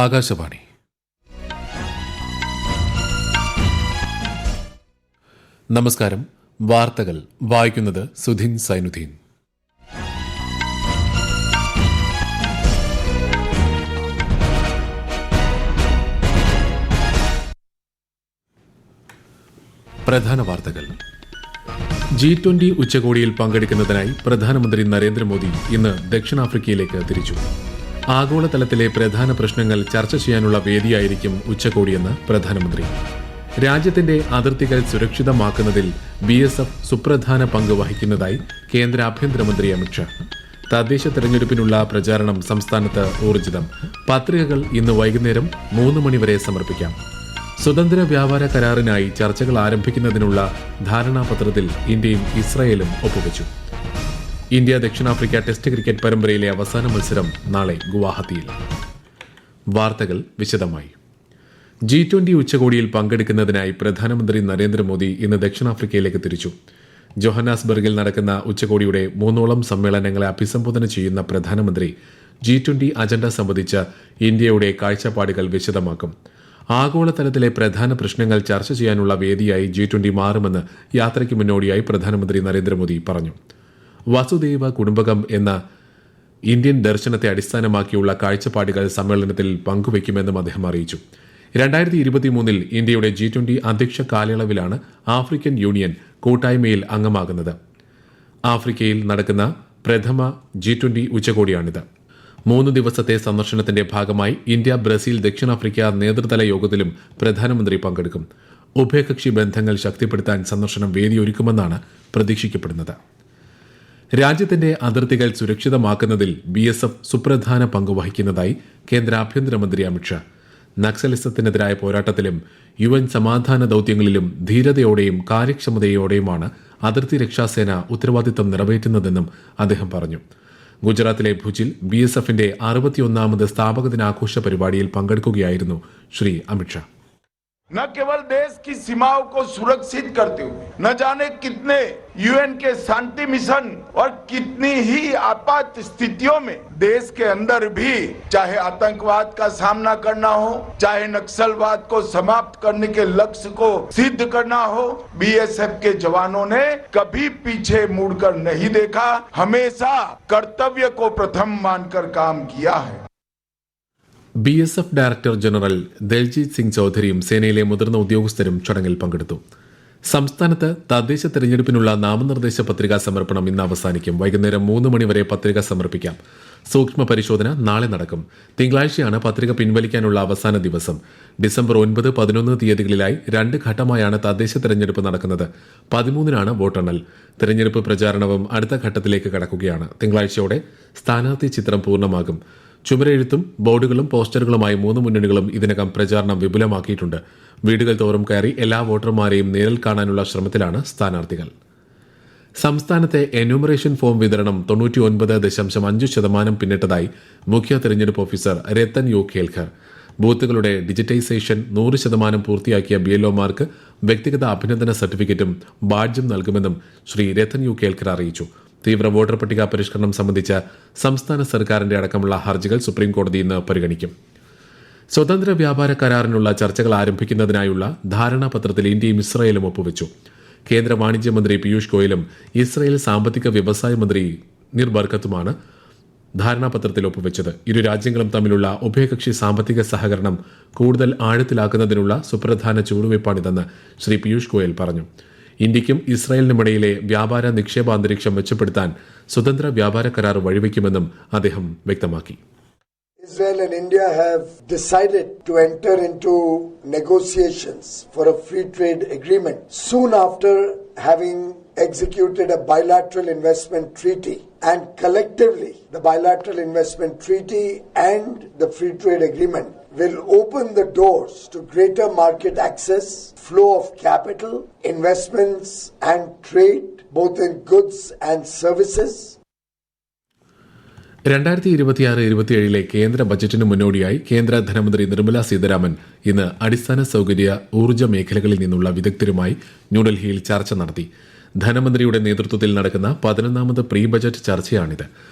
ആകാശവാണി. നമസ്കാരം. വാർത്തകൾ വായിക്കുന്നത് സുധിൻ സൈനുദ്ദീൻ. പ്രധാന വാർത്തകൾ. G20 ഉച്ചകോടിയിൽ പങ്കെടുക്കുന്നതിനായി പ്രധാനമന്ത്രി നരേന്ദ്രമോദി ഇന്ന് ദക്ഷിണാഫ്രിക്കയിലേക്ക് തിരിച്ചു. ആഗോളതലത്തിലെ പ്രധാന പ്രശ്നങ്ങൾ ചർച്ച ചെയ്യാനുള്ള വേദിയായിരിക്കും ഉച്ചകോടിയെന്ന് പ്രധാനമന്ത്രി. രാജ്യത്തിന്റെ അതിർത്തികൾ സുരക്ഷിതമാക്കുന്നതിൽ BSF സുപ്രധാന പങ്ക് വഹിക്കുന്നതായി കേന്ദ്ര ആഭ്യന്തരമന്ത്രി അമിത്ഷാ. തദ്ദേശ തെരഞ്ഞെടുപ്പിനുള്ള പ്രചാരണം സംസ്ഥാനത്ത് ഊർജിതം. പത്രികകൾ ഇന്ന് വൈകുന്നേരം 3 മണിവരെ സമർപ്പിക്കാം. സ്വതന്ത്ര വ്യാപാര കരാറിനായി ചർച്ചകൾ ആരംഭിക്കുന്നതിനുള്ള ധാരണാപത്രത്തിൽ ഇന്ത്യയും ഇസ്രായേലും ഒപ്പുവച്ചു. ഇന്ത്യ ദക്ഷിണാഫ്രിക്ക ടെസ്റ്റ് ക്രിക്കറ്റ് പരമ്പരയിലെ അവസാന മത്സരം നാളെ ഗുവാഹത്തിയിൽ. വാർത്തകൾ വിശദമായി. G20 ഉച്ചകോടിയിൽ പങ്കെടുക്കുന്നതിനായി പ്രധാനമന്ത്രി നരേന്ദ്രമോദി ഇന്ന് ദക്ഷിണാഫ്രിക്കയിലേക്ക് തിരിച്ചു. ജോഹന്നാസ്ബർഗിൽ നടക്കുന്ന ഉച്ചകോടിയുടെ 3ഓളം സമ്മേളനങ്ങളെ അഭിസംബോധന ചെയ്യുന്ന പ്രധാനമന്ത്രി G20 അജണ്ട സംബന്ധിച്ച ഇന്ത്യയുടെ കാഴ്ചപ്പാടുകൾ വിശദമാക്കും. ആഗോളതലത്തിലെ പ്രധാന പ്രശ്നങ്ങൾ ചർച്ച ചെയ്യാനുള്ള വേദിയായി G20 മാറുമെന്ന് യാത്രയ്ക്ക് മുന്നോടിയായി പ്രധാനമന്ത്രി നരേന്ദ്രമോദി പറഞ്ഞു. വസുദൈവ കുടുംബകം എന്ന ഇന്ത്യൻ ദർശനത്തെ അടിസ്ഥാനമാക്കിയുള്ള കാഴ്ചപ്പാടുകൾ സമ്മേളനത്തിൽ പങ്കുവയ്ക്കുമെന്നും അദ്ദേഹം അറിയിച്ചു. 2023 ഇന്ത്യയുടെ G20 അധ്യക്ഷ കാലയളവിലാണ് ആഫ്രിക്കൻ യൂണിയൻ കൂട്ടായ്മയിൽ അംഗമാകുന്നത്. ആഫ്രിക്കയിൽ നടക്കുന്ന പ്രഥമ G20 ഉച്ചകോടിയാണിത്. 3 ദിവസത്തെ സന്ദർശനത്തിന്റെ ഭാഗമായി ഇന്ത്യ, ബ്രസീൽ, ദക്ഷിണാഫ്രിക്ക നേതൃതല യോഗത്തിലും പ്രധാനമന്ത്രി പങ്കെടുക്കും. ഉഭയകക്ഷി ബന്ധങ്ങൾ ശക്തിപ്പെടുത്താൻ സന്ദർശനം വേദിയൊരുക്കുമെന്നാണ് പ്രതീക്ഷിക്കപ്പെടുന്നത്. രാജ്യത്തിന്റെ അതിർത്തികൾ സുരക്ഷിതമാക്കുന്നതിൽ BSF സുപ്രധാന പങ്ക് വഹിക്കുന്നതായി കേന്ദ്ര ആഭ്യന്തരമന്ത്രി അമിത്ഷാ. നക്സലിസത്തിനെതിരായ പോരാട്ടത്തിലും UN സമാധാന ദൌത്യങ്ങളിലും ധീരതയോടെയും കാര്യക്ഷമതയോടെയുമാണ് അതിർത്തി രക്ഷാസേന ഉത്തരവാദിത്തം നിറവേറ്റുന്നതെന്നും അദ്ദേഹം പറഞ്ഞു. ഗുജറാത്തിലെ ഭുജിൽ BSFന്റെ 61ാമത് സ്ഥാപക ദിനാഘോഷ പരിപാടിയിൽ പങ്കെടുക്കുകയായിരുന്നു ശ്രീ അമിത്ഷാ. न केवल देश की सीमाओं को सुरक्षित करते हुए न जाने कितने UN के शांति मिशन और कितनी ही आपात स्थितियों में देश के अंदर भी चाहे आतंकवाद का सामना करना हो, चाहे नक्सलवाद को समाप्त करने के लक्ष्य को सिद्ध करना हो, BSF के जवानों ने कभी पीछे मुड़कर नहीं देखा, हमेशा कर्तव्य को प्रथम मानकर काम किया है. BSF director general Daljeet Singh ചൌധരിയും സേനയിലെ മുതിർന്ന ഉദ്യോഗസ്ഥരും ചടങ്ങിൽ പങ്കെടുത്തു. സംസ്ഥാനത്ത് തദ്ദേശ തെരഞ്ഞെടുപ്പിനുള്ള നാമനിർദ്ദേശ പത്രികാ സമർപ്പണം ഇന്ന് അവസാനിക്കും. വൈകുന്നേരം 3 മണിവരെ പത്രിക സമർപ്പിക്കാം. സൂക്ഷ്മ പരിശോധന നാളെ നടക്കും. തിങ്കളാഴ്ചയാണ് പത്രിക പിൻവലിക്കാനുള്ള അവസാന ദിവസം. ഡിസംബർ 9, 11 തീയതികളിലായി 2 ഘട്ടമായാണ് തദ്ദേശ തെരഞ്ഞെടുപ്പ് നടക്കുന്നത്. 13-നാണ് വോട്ടെണ്ണൽ. തെരഞ്ഞെടുപ്പ് പ്രചാരണവും അടുത്ത ഘട്ടത്തിലേക്ക് കടക്കുകയാണ്. തിങ്കളാഴ്ചയോടെ സ്ഥാനാർത്ഥി ചിത്രം പൂർണ്ണമാകും. ചുമരെഴുത്തും ബോർഡുകളും പോസ്റ്ററുകളുമായി 3 മുന്നണികളും ഇതിനകം പ്രചാരണം വിപുലമാക്കിയിട്ടുണ്ട്. വീടുകൾ തോറും കയറി എല്ലാ വോട്ടർമാരെയും നേരിൽ കാണാനുള്ള ശ്രമത്തിലാണ് സ്ഥാനാർത്ഥികൾ. സംസ്ഥാനത്തെ എന്യൂമറേഷൻ ഫോം വിതരണം 99.5% പിന്നിട്ടതായി മുഖ്യ തെരഞ്ഞെടുപ്പ് officer Ratan U Kelkar. ബൂത്തുകളുടെ digitisation 100% പൂർത്തിയാക്കിയ BLOമാർക്ക് വ്യക്തിഗത അഭിനന്ദന സർട്ടിഫിക്കറ്റും ബാഡ്ജും നൽകുമെന്നും ശ്രീ രത്തൻ യു കേൽഖർ അറിയിച്ചു. തീവ്ര വോട്ടർ പട്ടിക പരിഷ്കരണം സംബന്ധിച്ച സംസ്ഥാന സർക്കാരിന്റെ അടക്കമുള്ള ഹർജികൾ സുപ്രീംകോടതി ഇന്ന് പരിഗണിക്കും. സ്വതന്ത്ര വ്യാപാര കരാറിനുള്ള ചർച്ചകൾ ആരംഭിക്കുന്നതിനായുള്ള ധാരണാപത്രത്തിൽ ഇന്ത്യയും ഇസ്രായേലും ഒപ്പുവച്ചു. കേന്ദ്ര വാണിജ്യ മന്ത്രി പീയൂഷ് ഗോയലും ഇസ്രായേൽ സാമ്പത്തിക വ്യവസായ മന്ത്രി നിർ ബർക്കത്തുമാണ് ധാരണാപത്രത്തിൽ ഒപ്പുവെച്ചത്. ഇരു രാജ്യങ്ങളും തമ്മിലുള്ള ഉഭയകക്ഷി സാമ്പത്തിക സഹകരണം കൂടുതൽ ആഴത്തിലാക്കുന്നതിനുള്ള സുപ്രധാന ചുവടുവയ്പ്പാണിതെന്ന് ശ്രീ പീയൂഷ് ഗോയൽ പറഞ്ഞു. ഇന്ത്യയ്ക്കും ഇസ്രായേലിനുമിടയിലെ വ്യാപാര നിക്ഷേപ അന്തരീക്ഷം മെച്ചപ്പെടുത്താൻ സ്വതന്ത്ര വ്യാപാര കരാർ വഴിവെക്കുമെന്നും അദ്ദേഹം വ്യക്തമാക്കി. Israel and India have decided to enter into negotiations for a free trade agreement soon after having executed a bilateral investment treaty, and collectively the bilateral investment treaty and the free trade agreement will open the doors to greater market access, flow of capital, investments and trade, both in goods and services. 2026-27 കേന്ദ്ര ബജറ്റിന് മുന്നോടിയായി കേന്ദ്ര ധനമന്ത്രി നിർമ്മല സീതാരാമൻ ഇന്ന് അടിസ്ഥാന സൌകര്യ ഊർജ്ജ മേഖലകളിൽ നിന്നുള്ള വിദഗ്ധരുമായി ന്യൂഡൽഹിയിൽ ചർച്ച നടത്തി. ധനമന്ത്രിയുടെ നേതൃത്വത്തിൽ നടക്കുന്ന 11ാമത് പ്രീ ബജറ്റ് ചർച്ചയാണിത്.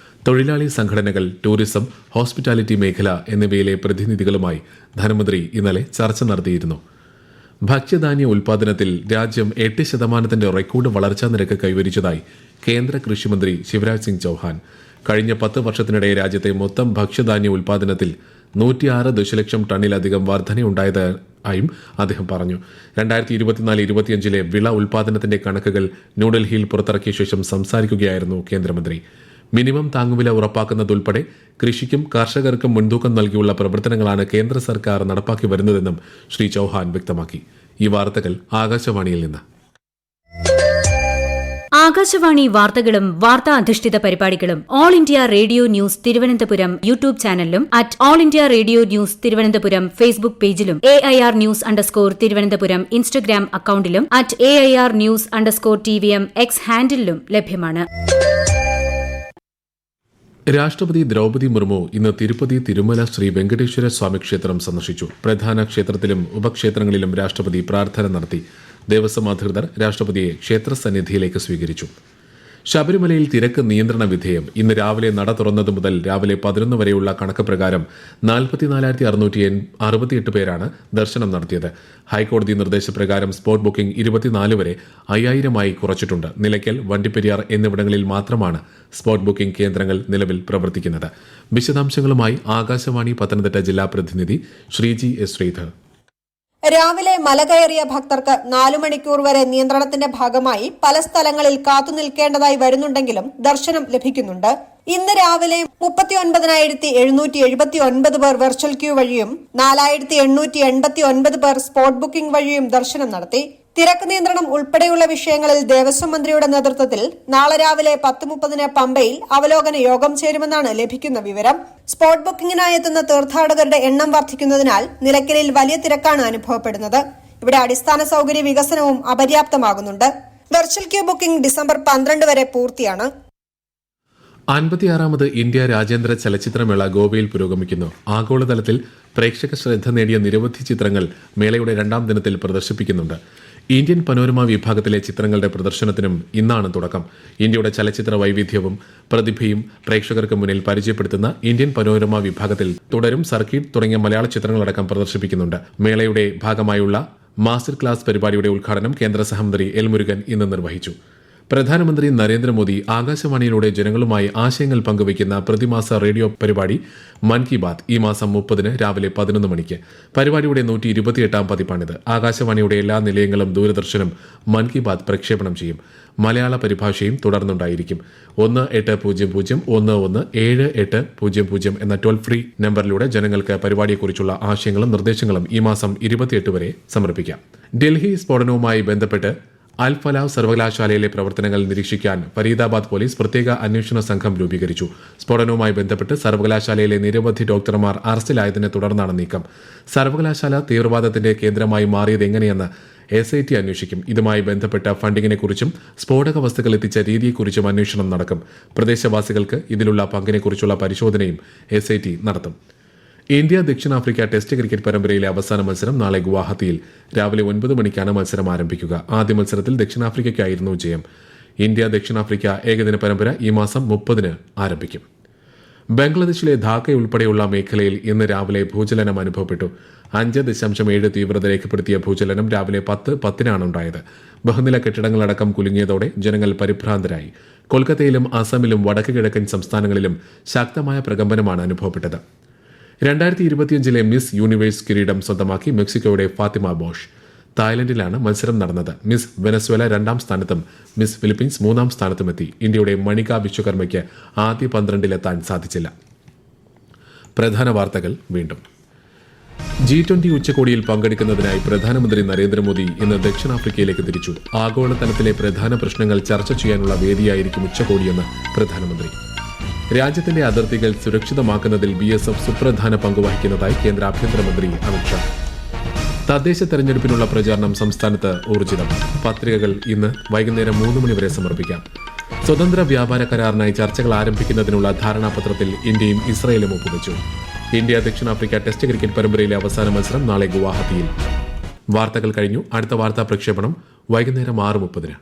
തൊഴിലാളി സംഘടനകൾ, ടൂറിസം, ഹോസ്പിറ്റാലിറ്റി മേഖല എന്നിവയിലെ പ്രതിനിധികളുമായി ധനമന്ത്രി ഇന്നലെ ചർച്ച നടത്തിയിരുന്നു. ഭക്ഷ്യധാന്യ ഉൽപാദനത്തിൽ രാജ്യം 8% റെക്കോർഡ് വളർച്ചാ നിരക്ക് കൈവരിച്ചതായി കേന്ദ്ര കൃഷിമന്ത്രി ശിവരാജ് സിംഗ് ചൌഹാൻ. കഴിഞ്ഞ 10 വർഷത്തിനിടെ രാജ്യത്തെ മൊത്തം ഭക്ഷ്യധാന്യ ഉൽപാദനത്തിൽ 106 ദശലക്ഷം ടണ്ണിലധികം വർധനയുണ്ടായതായും അദ്ദേഹം പറഞ്ഞു. 2024-25 വിള ഉൽപാദനത്തിന്റെ കണക്കുകൾ ന്യൂഡൽഹിയിൽ പുറത്തിറക്കിയ ശേഷം സംസാരിക്കുകയായിരുന്നു കേന്ദ്രമന്ത്രി. മിനിമം താങ്ങുവില ഉറപ്പാക്കുന്നതുൾപ്പെടെ കൃഷിക്കും കർഷകർക്കും മുൻതൂക്കം നൽകിയുള്ള പ്രവർത്തനങ്ങളാണ് കേന്ദ്ര സർക്കാർ നടപ്പാക്കി വരുന്നതെന്നും ശ്രീ ചൌഹാൻ വ്യക്തമാക്കി. ഈ വാർത്തകൾ ആകാശവാണിയിൽ നിന്ന്. ആകാശവാണി വാർത്തകളും വാർത്താ അധിഷ്ഠിത പരിപാടികളും All India Radio News Thiruvananthapuram YouTube ചാനലിലും @All India Radio News Thiruvananthapuram Facebook പേജിലും AIR ന്യൂസ് തിരുവനന്തപുരം ഇൻസ്റ്റഗ്രാം അക്കൌണ്ടിലും @AIR ന്യൂസ് TVM X ഹാൻഡിലും ലഭ്യമാണ്. രാഷ്ട്രപതി ദ്രൌപദി മുർമു ഇന്ന് തിരുപ്പതി തിരുമല ശ്രീ വെങ്കടേശ്വര സ്വാമി ക്ഷേത്രം സന്ദർശിച്ചു. പ്രധാന ക്ഷേത്രത്തിലും ഉപക്ഷേത്രങ്ങളിലും രാഷ്ട്രപതി പ്രാർത്ഥന നടത്തി. ദേവസ്വം അധികൃതർ രാഷ്ട്രപതിയെ ക്ഷേത്രസന്നിധിയിലേക്ക് സ്വീകരിച്ചു. ശബരിമലയിൽ തിരക്ക് നിയന്ത്രണ വിധേയം. ഇന്ന് രാവിലെ നട തുറന്നതു മുതൽ രാവിലെ 11 വരെയുള്ള കണക്ക് പ്രകാരം 44,668 പേരാണ് ദർശനം നടത്തിയത്. ഹൈക്കോടതി നിർദ്ദേശപ്രകാരം സ്പോട്ട് ബുക്കിംഗ് 24 വരെ 5000 കുറച്ചിട്ടുണ്ട്. നിലയ്ക്കൽ, വണ്ടിപ്പെരിയാർ എന്നിവിടങ്ങളിൽ മാത്രമാണ് സ്പോട്ട് ബുക്കിംഗ് കേന്ദ്രങ്ങൾ നിലവിൽ പ്രവർത്തിക്കുന്നത്. വിശദാംശങ്ങളുമായി ആകാശവാണി പത്തനംതിട്ട ജില്ലാ പ്രതിനിധി ശ്രീജി എസ് ശ്രീധർ. രാവിലെ മല കയറിയ ഭക്തർക്ക് 4 മണിക്കൂർ വരെ നിയന്ത്രണത്തിന്റെ ഭാഗമായി പല സ്ഥലങ്ങളിൽ കാത്തുനിൽക്കേണ്ടതായി വരുന്നുണ്ടെങ്കിലും ദർശനം ലഭിക്കുന്നുണ്ട്. ഇന്ന് രാവിലെ 39,779 പേർ വെർച്വൽ ക്യൂ വഴിയും 4,889 പേർ സ്പോട്ട് ബുക്കിംഗ് വഴിയും ദർശനം നടത്തി. തിരക്ക് നിയന്ത്രണം ഉൾപ്പെടെയുള്ള വിഷയങ്ങളിൽ ദേവസ്വം മന്ത്രിയുടെ നേതൃത്വത്തിൽ നാളെ രാവിലെ 10:30 പമ്പയിൽ അവലോകന യോഗം ചേരുമെന്നാണ് ലഭിക്കുന്ന വിവരം. സ്പോട്ട് ബുക്കിംഗിനായി എത്തുന്ന തീർത്ഥാടകരുടെ എണ്ണം വർദ്ധിക്കുന്നതിനാൽ നിലയ്ക്കലിൽ വലിയ തിരക്കാണ് അനുഭവപ്പെടുന്നത്. ഇവിടെ അടിസ്ഥാന സൌകര്യ വികസനവും അപര്യാപ്തമാകുന്നുണ്ട്. വെർച്വൽ ക്യൂ ബുക്കിംഗ് ഡിസംബർ 12 വരെ പൂർത്തിയാണ്. 56ാമത് ഇന്ത്യ രാജ്യാന്തര ചലച്ചിത്രമേള ഗോവയിൽ പുരോഗമിക്കുന്നു. ആഗോളതലത്തിൽ പ്രേക്ഷക ശ്രദ്ധ നേടിയ നിരവധി ചിത്രങ്ങൾ മേളയുടെ 2ാം ദിനത്തിൽ പ്രദർശിപ്പിക്കുന്നുണ്ട്. ഇന്ത്യൻ പനോരമ വിഭാഗത്തിലെ ചിത്രങ്ങളുടെ പ്രദർശനത്തിനും ഇന്നാണ് തുടക്കം. ഇന്ത്യയുടെ ചലച്ചിത്ര വൈവിധ്യവും പ്രതിഭയും പ്രേക്ഷകർക്ക് മുന്നിൽ പരിചയപ്പെടുത്തുന്ന ഇന്ത്യൻ പനോരമ വിഭാഗത്തിൽ തുടരും, സർക്കിട്ട് തുടങ്ങിയ മലയാള ചിത്രങ്ങളടക്കം പ്രദർശിപ്പിക്കുന്നുണ്ട്. മേളയുടെ ഭാഗമായുള്ള മാസ്റ്റർ ക്ലാസ് പരിപാടിയുടെ ഉദ്ഘാടനം കേന്ദ്ര സഹമന്ത്രി എൽ മുരുകൻ ഇന്ന് നിർവഹിച്ചു. പ്രധാനമന്ത്രി നരേന്ദ്രമോദി ആകാശവാണിയിലൂടെ ജനങ്ങളുമായി ആശയങ്ങൾ പങ്കുവയ്ക്കുന്ന പ്രതിമാസ റേഡിയോ പരിപാടി മൻ കി ബാത് ഈ മാസം 30 രാവിലെ 11 മണിക്ക്. പരിപാടിയുടെ 128ാം പതിപ്പാണിത്. ആകാശവാണിയുടെ എല്ലാ നിലയങ്ങളും ദൂരദർശനും മൻ കി ബാത് പ്രക്ഷേപണം ചെയ്യും. മലയാള പരിഭാഷയും തുടർന്നുണ്ടായിരിക്കും. 1800117800 എന്ന ടോൾ ഫ്രീ നമ്പറിലൂടെ ജനങ്ങൾക്ക് പരിപാടിയെക്കുറിച്ചുള്ള ആശയങ്ങളും നിർദ്ദേശങ്ങളും ഈ മാസം 28 വരെ സമർപ്പിക്കാം. ഡൽഹി സ്ഫോടനവുമായി ബന്ധപ്പെട്ട് അൽ ഫലാഹ് സർവകലാശാലയിലെ പ്രവർത്തനങ്ങൾ നിരീക്ഷിക്കാൻ ഫരീദാബാദ് പോലീസ് പ്രത്യേക അന്വേഷണ സംഘം രൂപീകരിച്ചു. സ്ഫോടനവുമായി ബന്ധപ്പെട്ട് സർവകലാശാലയിലെ നിരവധി ഡോക്ടർമാർ അറസ്റ്റിലായതിനെ തുടർന്നാണ് നീക്കം. സർവകലാശാല തീവ്രവാദത്തിന്റെ കേന്ദ്രമായി മാറിയതെങ്ങനെയെന്ന് SIT അന്വേഷിക്കും. ഇതുമായി ബന്ധപ്പെട്ട ഫണ്ടിങ്ങിനെക്കുറിച്ചും സ്ഫോടക വസ്തുക്കൾ എത്തിച്ച രീതിയെക്കുറിച്ചും അന്വേഷണം നടക്കും. പ്രദേശവാസികൾക്ക് ഇതിലുള്ള പങ്കിനെക്കുറിച്ചുള്ള പരിശോധനയും SIT നടത്തും. ഇന്ത്യ ദക്ഷിണാഫ്രിക്ക ടെസ്റ്റ് ക്രിക്കറ്റ് പരമ്പരയിലെ അവസാന മത്സരം നാളെ ഗുവാഹത്തിയിൽ രാവിലെ 9 മണിക്കാണ് മത്സരം ആരംഭിക്കുക. ആദ്യ മത്സരത്തിൽ ദക്ഷിണാഫ്രിക്കയ്ക്കായിരുന്നു ജയം. ഇന്ത്യ ദക്ഷിണാഫ്രിക്ക ഏകദിന പരമ്പര ഈ മാസം 30 ആരംഭിക്കും. ബംഗ്ലാദേശിലെ ധാക്ക ഉൾപ്പെടെയുള്ള മേഖലയിൽ ഇന്ന് രാവിലെ ഭൂചലനം അനുഭവപ്പെട്ടു. 5.7 തീവ്രത രേഖപ്പെടുത്തിയ ഭൂചലനം രാവിലെ 10:10 ഉണ്ടായത്. ബഹുനില കെട്ടിടങ്ങളടക്കം കുലുങ്ങിയതോടെ ജനങ്ങൾ പരിഭ്രാന്തരായി. കൊൽക്കത്തയിലും അസമിലും വടക്ക് കിഴക്കൻ സംസ്ഥാനങ്ങളിലും ശക്തമായ പ്രകമ്പനമാണ് അനുഭവപ്പെട്ടത്. 2025 മിസ് യൂണിവേഴ്സ് കിരീടം സ്വന്തമാക്കി മെക്സിക്കോയുടെ ഫാത്തിമ ബോഷ്. തായ്ലൻഡിലാണ് മത്സരം നടന്നത്. മിസ് വെനസ്വേല 2ാം സ്ഥാനത്തും മിസ് ഫിലിപ്പീൻസ് 3ാം സ്ഥാനത്തുമെത്തി. ഇന്ത്യയുടെ മണിക വിശ്വകർമ്മയ്ക്ക് ആദ്യ 12-ലെത്താൻ സാധിച്ചില്ല. പ്രധാന വാർത്തകൾ വീണ്ടും. G20 ഉച്ചകോടിയിൽ പങ്കെടുക്കുന്നതിനായി പ്രധാനമന്ത്രി നരേന്ദ്രമോദി ഇന്ന് ദക്ഷിണാഫ്രിക്കയിലേക്ക് തിരിച്ചു. ആഗോളതലത്തിലെ പ്രധാന പ്രശ്നങ്ങൾ ചർച്ച ചെയ്യാനുള്ള വേദിയായിരിക്കും ഉച്ചകോടിയെന്ന് പ്രധാനമന്ത്രി. രാജ്യത്തിന്റെ അതിർത്തികൾ സുരക്ഷിതമാക്കുന്നതിൽ BSF സുപ്രധാന പങ്കുവഹിക്കുന്നതായി കേന്ദ്ര ആഭ്യന്തരമന്ത്രി അമിത്ഷാ. തദ്ദേശ തെരഞ്ഞെടുപ്പിനുള്ള പ്രചാരണം സംസ്ഥാനത്ത് ഊർജിതം. പത്രികകൾ ഇന്ന് വൈകുന്നേരം 3 മണി വരെ സമർപ്പിക്കാം. സ്വതന്ത്ര വ്യാപാര കരാറിനായി ചർച്ചകൾ ആരംഭിക്കുന്നതിനുള്ള ധാരണാപത്രത്തിൽ ഇന്ത്യയും ഇസ്രായേലും ഒപ്പുവച്ചു. ഇന്ത്യ ദക്ഷിണാഫ്രിക്ക ടെസ്റ്റ് ക്രിക്കറ്റ് പരമ്പരയിലെ അവസാന മത്സരം നാളെ ഗുവാഹത്തിയിൽ. വാർത്തകൾ കഴിഞ്ഞു. അടുത്ത വാർത്താ പ്രക്ഷേപണം വൈകുന്നേരം 6:30.